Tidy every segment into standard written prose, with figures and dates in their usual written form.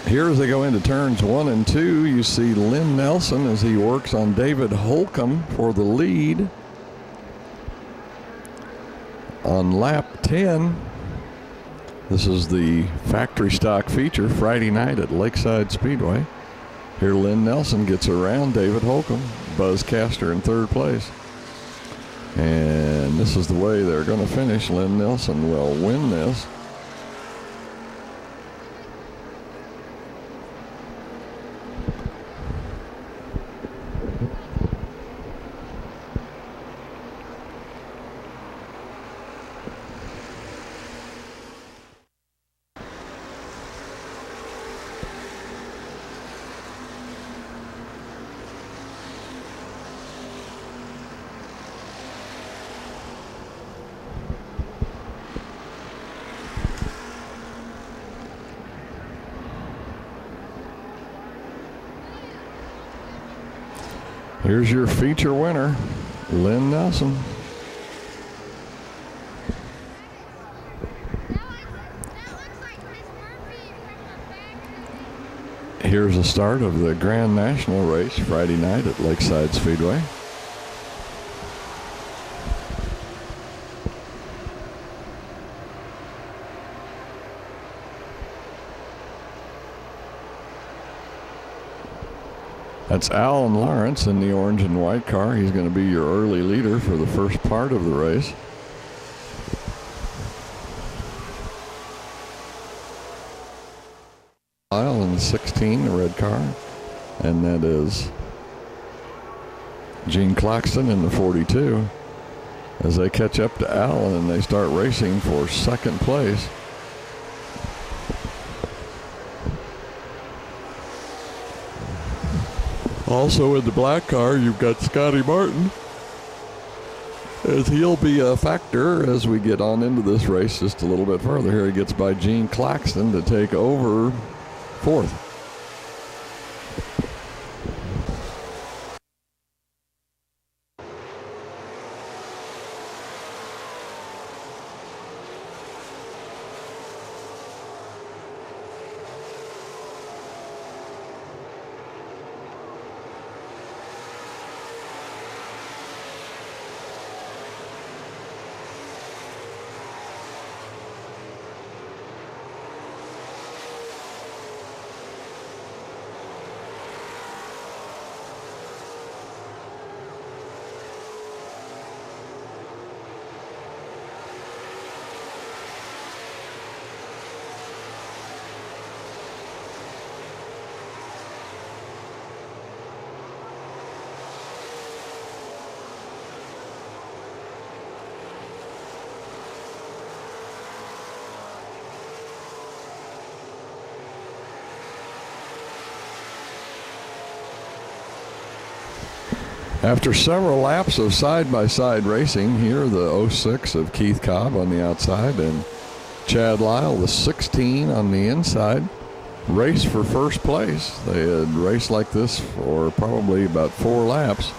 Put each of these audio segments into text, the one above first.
Here as they go into turns 1 and 2, you see Lynn Nelson as he works on David Holcomb for the lead. On lap 10, this is the factory stock feature Friday night at Lakeside Speedway. Here Lynn Nelson gets around David Holcomb, Buzz Castor in third place. And this is the way they're going to finish. Lynn Nelson will win this. Here's your feature winner, Lynn Nelson. Here's the start of the Grand National race Friday night at Lakeside Speedway. That's Alan Lawrence in the orange and white car. He's going to be your early leader for the first part of the race. Lyle in 16, the red car. And that is Gene Claxton in the 42. As they catch up to Alan and they start racing for second place. Also in the black car, you've got Scotty Martin, as he'll be a factor as we get on into this race just a little bit further. Here he gets by Gene Claxton to take over fourth. After several laps of side-by-side racing, here the 06 of Keith Cobb on the outside and Chad Lyle, the 16 on the inside, race for first place. They had raced like this for probably about 4 laps.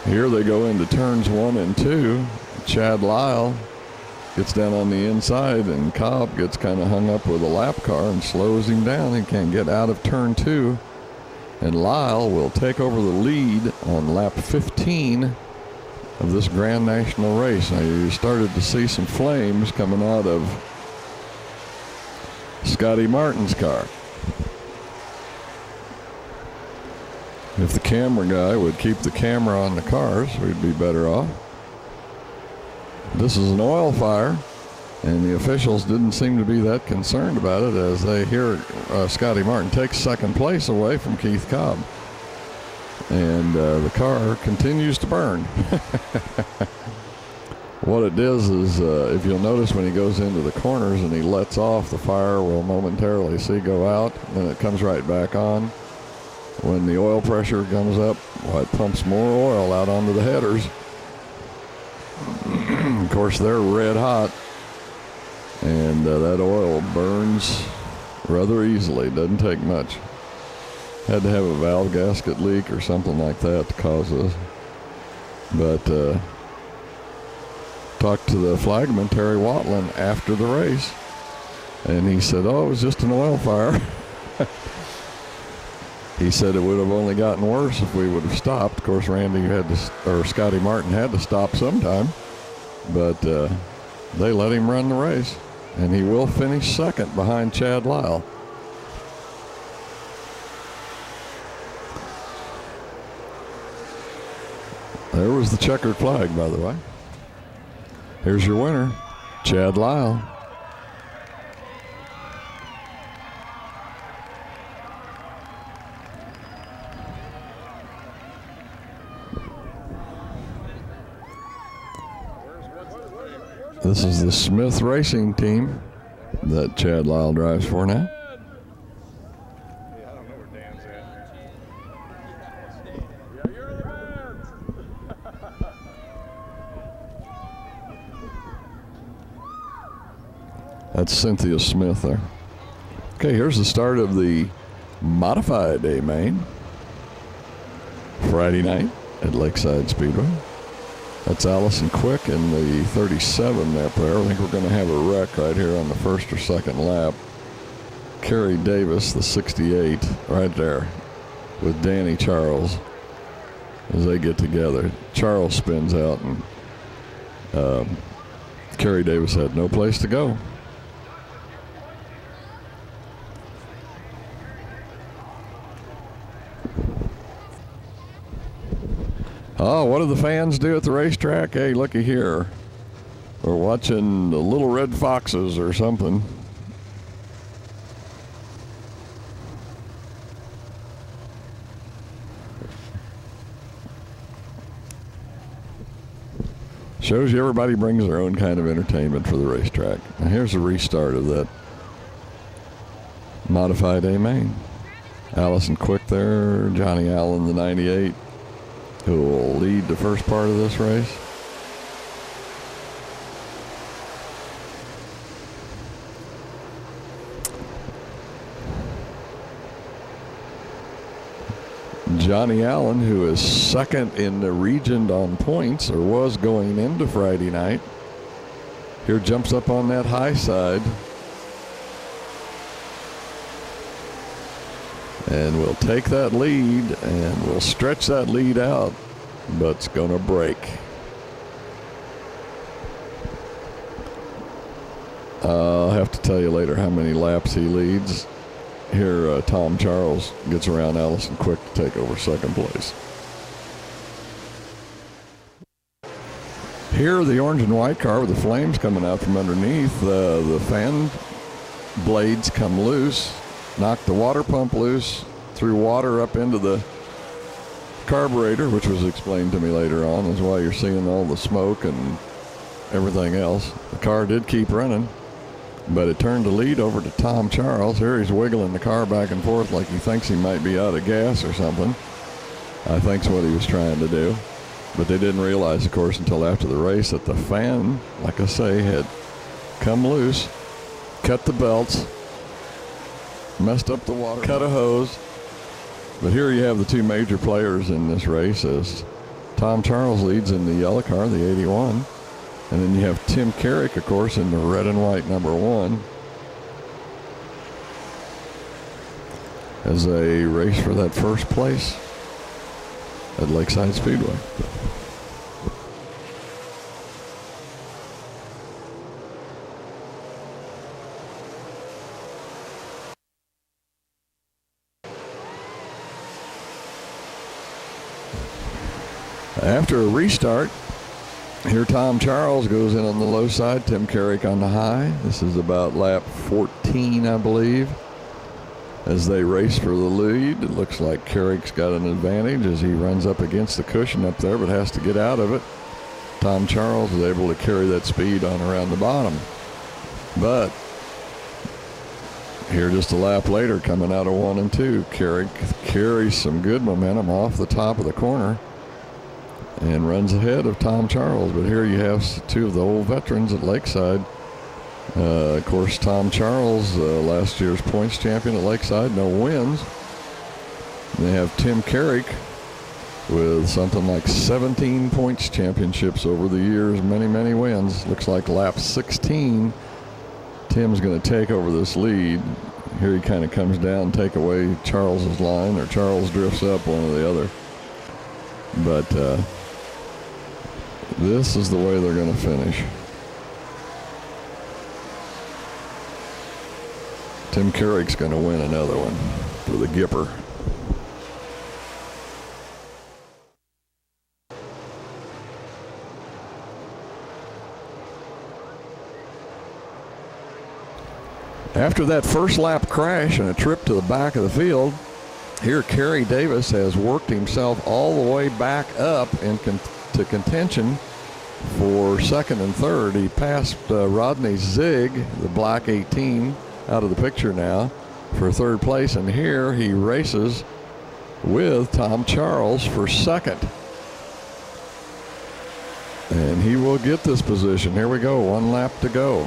Here they go into turns 1 and 2. Chad Lyle gets down on the inside and Cobb gets kind of hung up with a lap car and slows him down. He can't get out of turn 2. And Lyle will take over the lead on lap 15 of this Grand National race. Now you started to see some flames coming out of Scotty Martin's car. If the camera guy would keep the camera on the cars, we'd be better off. This is an oil fire, and the officials didn't seem to be that concerned about it as they hear Scotty Martin takes second place away from Keith Cobb. And the car continues to burn. What it does is, if you'll notice when he goes into the corners and he lets off, the fire will momentarily go out, then it comes right back on. When the oil pressure comes up, well, it pumps more oil out onto the headers. Of course, they're red hot. And that oil burns rather easily. Doesn't take much. Had to have a valve gasket leak or something like that to cause this. But talked to the flagman, Terry Watlin, after the race. And he said, oh, it was just an oil fire. He said it would have only gotten worse if we would have stopped. Of course, Randy had to, or Scotty Martin had to stop sometime, but they let him run the race, and he will finish second behind Chad Lyle. There was the checkered flag, by the way. Here's your winner, Chad Lyle. This is the Smith Racing team that Chad Lyle drives for now. That's Cynthia Smith there. Okay, here's the start of the modified A main. Friday night at Lakeside Speedway. That's Allison Quick in the 37 up there. I think we're going to have a wreck right here on the first or second lap. Kerry Davis, the 68, right there with Danny Charles as they get together. Charles spins out, and Kerry Davis had no place to go. Oh, what do the fans do at the racetrack? Hey, looky here. We're watching the Little Red Foxes or something. Shows you everybody brings their own kind of entertainment for the racetrack. Now here's a restart of that modified A main. Allison Quick there, Johnny Allen, the 98. Who will lead the first part of this race. Johnny Allen, who is second in the region on points, or was going into Friday night, here jumps up on that high side. And we'll take that lead, and we'll stretch that lead out, but it's going to break. I'll have to tell you later how many laps he leads. Here, Tom Charles gets around Allison Quick to take over second place. Here, the orange and white car with the flames coming out from underneath. The fan blades come loose. Knocked the water pump loose, threw water up into the carburetor, which was explained to me later on, is why you're seeing all the smoke and everything else. The car did keep running, but it turned the lead over to Tom Charles. Here he's wiggling the car back and forth like he thinks he might be out of gas or something. I think's what he was trying to do. But they didn't realize, of course, until after the race that the fan, like I say, had come loose, cut the belts, messed up the water, cut a hose. But here you have the two major players in this race as Tom Charles leads in the yellow car, the 81. And then you have Tim Carrick, of course, in the red and white number 1 as they race for that first place at Lakeside Speedway. After a restart, here Tom Charles goes in on the low side, Tim Carrick on the high. This is about lap 14, I believe, as they race for the lead. It looks like Carrick's got an advantage as he runs up against the cushion up there, but has to get out of it. Tom Charles is able to carry that speed on around the bottom. But here just a lap later, coming out of 1 and 2, Carrick carries some good momentum off the top of the corner and runs ahead of Tom Charles. But here you have two of the old veterans at Lakeside. Of course, Tom Charles, last year's points champion at Lakeside, no wins. And they have Tim Carrick with something like 17 points championships over the years, many, many wins. Looks like lap 16 Tim's going to take over this lead. Here he kind of comes down, take away Charles's line, or Charles drifts up, one or the other. But this is the way they're going to finish. Tim Carrick's going to win another one for the Gipper. After that first lap crash and a trip to the back of the field, here Kerry Davis has worked himself all the way back up to contention for second and third. He passed Rodney Zig, the black 18, out of the picture now for third place, and here he races with Tom Charles for second. And he will get this position. Here we go, 1 lap to go.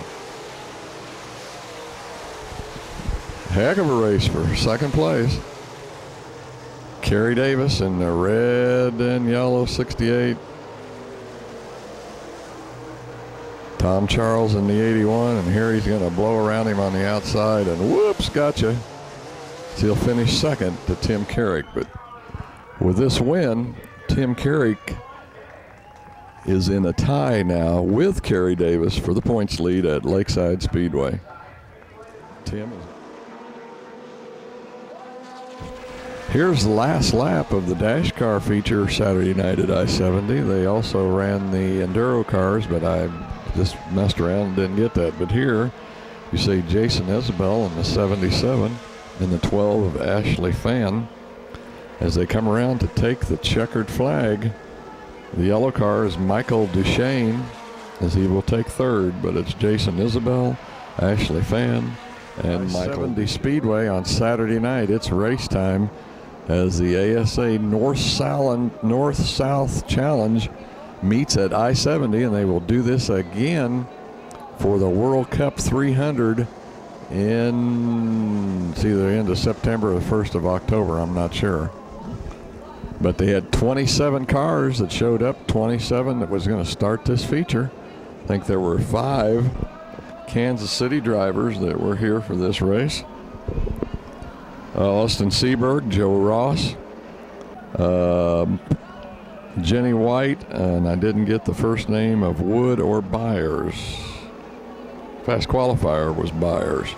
Heck of a race for second place. Kerry Davis in the red and yellow 68. Tom Charles in the 81, and here he's going to blow around him on the outside, and whoops, gotcha. So he'll finish second to Tim Carrick. But with this win, Tim Carrick is in a tie now with Kerry Davis for the points lead at Lakeside Speedway. Tim is... Here's the last lap of the dash car feature Saturday night at I-70. They also ran the enduro cars, but I just messed around and didn't get that. But here you see Jason Isabel in the 77 and the 12 of Ashley Fan as they come around to take the checkered flag. The yellow car is Michael Duchesne as he will take third, but it's Jason Isabel, Ashley Fan, and Michael. I-70 Speedway on Saturday night. It's race time as the ASA North-South Challenge meets at I-70, and they will do this again for the World Cup 300 in, it's either the end of September or the 1st of October, I'm not sure. But they had 27 cars that showed up, 27 that was going to start this feature. I think there were 5 Kansas City drivers that were here for this race. Austin Seberg, Joe Ross, Jenny White, and I didn't get the first name of Wood or Byers. Fast qualifier was Byers.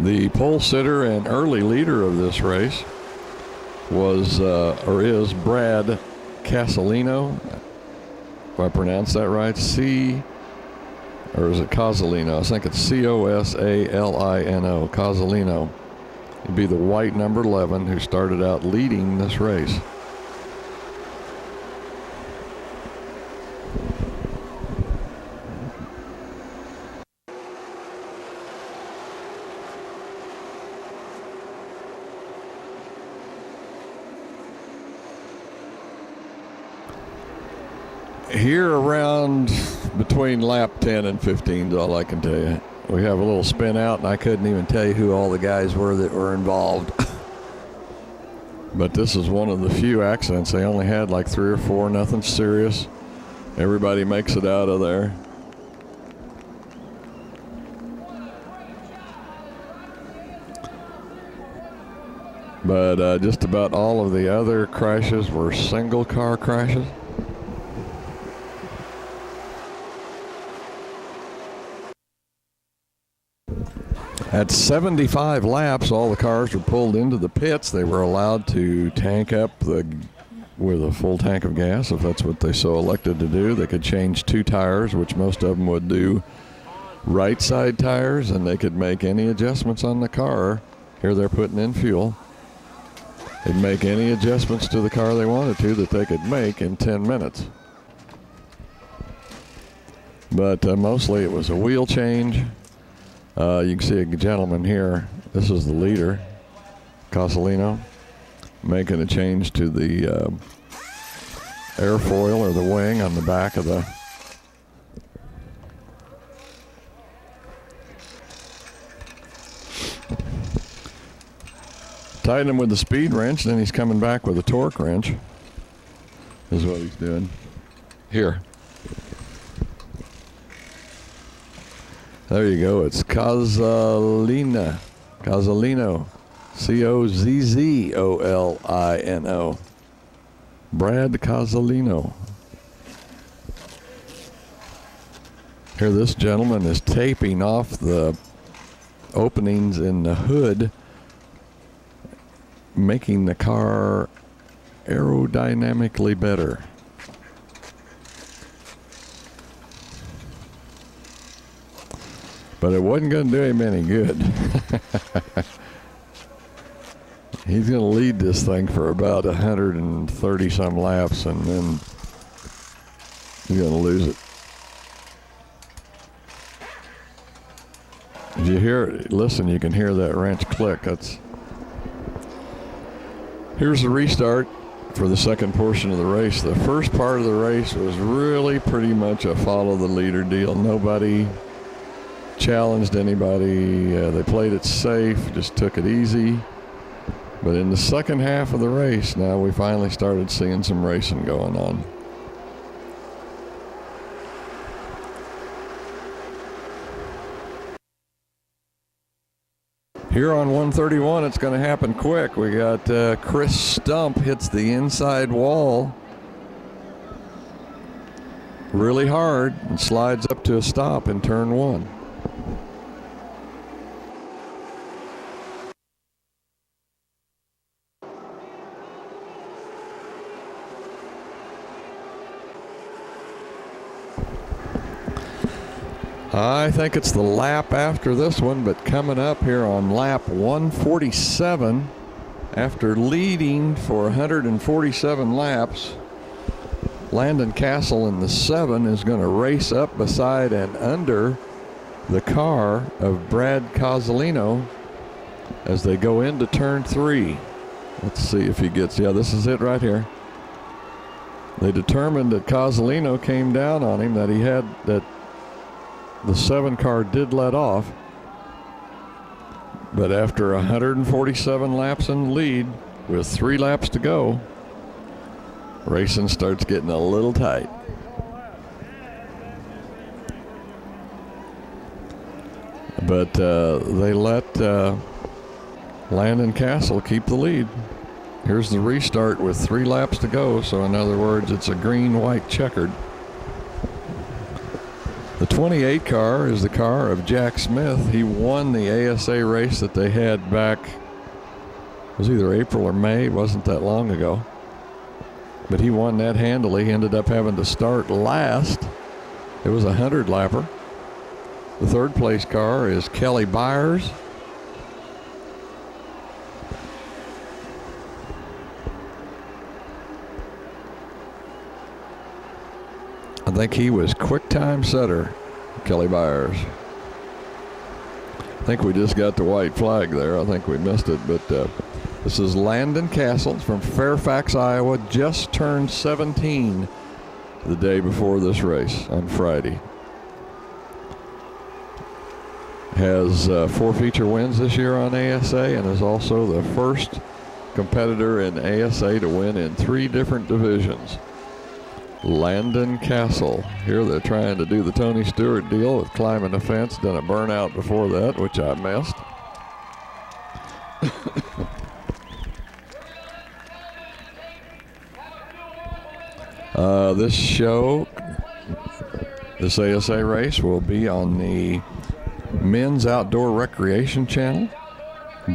The pole sitter and early leader of this race was, or is, Brad Casalino. If I pronounce that right, or is it Casalino? I think it's Cosalino, Casalino. He'd be the white number 11 who started out leading this race. Here around between lap 10 and 15 is all I can tell you. We have a little spin out, and I couldn't even tell you who all the guys were that were involved. But this is one of the few accidents. They only had like 3 or 4, nothing serious. Everybody makes it out of there. But just about all of the other crashes were single car crashes. At 75 laps, all the cars were pulled into the pits. They were allowed to tank up with a full tank of gas, if that's what they so elected to do. They could change 2 tires, which most of them would do right side tires, and they could make any adjustments on the car. Here they're putting in fuel. They'd make any adjustments to the car they wanted to that they could make in 10 minutes. But mostly it was a wheel change. You can see a gentleman here. This is the leader, Casalino, making a change to the airfoil or the wing on the back of the Tighten him with the speed wrench, then he's coming back with a torque wrench. Is what he's doing. Here. There you go. It's Cozzolino. Cozzolino. Brad Cozzolino. Here, this gentleman is taping off the openings in the hood, making the car aerodynamically better. But it wasn't going to do him any good. He's going to lead this thing for about 130 some laps, and then he's going to lose it. Did you hear it? Listen, you can hear that wrench click. Here's the restart for the second portion of the race. The first part of the race was really pretty much a follow the leader deal. Nobody challenged anybody. They played it safe, just took it easy. But in the second half of the race, now we finally started seeing some racing going on. Here on 131, it's going to happen quick. We got Chris Stump hits the inside wall really hard and slides up to a stop in turn one. I think it's the lap after this one, but coming up here on lap 147, after leading for 147 laps, Landon Castle in the 7 is going to race up beside and under the car of Brad Cozzolino as they go into turn 3. Let's see if he gets, yeah, this is it right here. They determined that Cozzolino came down on him, that he had, that the 7 car did let off, but after 147 laps in the lead with 3 laps to go, racing starts getting a little tight. But they let Landon Castle keep the lead. Here's the restart with 3 laps to go, so in other words, it's a green-white checkered. The 28 car is the car of Jack Smith. He won the ASA race that they had back, it was either April or May, it wasn't that long ago. But he won that handily. He ended up having to start last. It was a 100-lapper. The third place car is Kelly Byers. I think he was quick time setter, Kelly Byers. I think we just got the white flag there. I think we missed it, but this is Landon Castle from Fairfax, Iowa, just turned 17 the day before this race on Friday. Has 4 feature wins this year on ASA and is also the first competitor in ASA to win in 3 different divisions. Landon Castle. Here they're trying to do the Tony Stewart deal with climbing the fence. Done a burnout before that, which I missed. This ASA race will be on the Men's Outdoor Recreation Channel,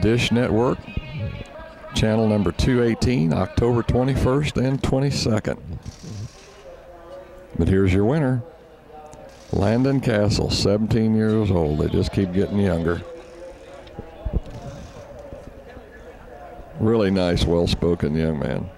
Dish Network, channel number 218, October 21st and 22nd. But here's your winner, Landon Castle, 17 years old. They just keep getting younger. Really nice, well-spoken young man.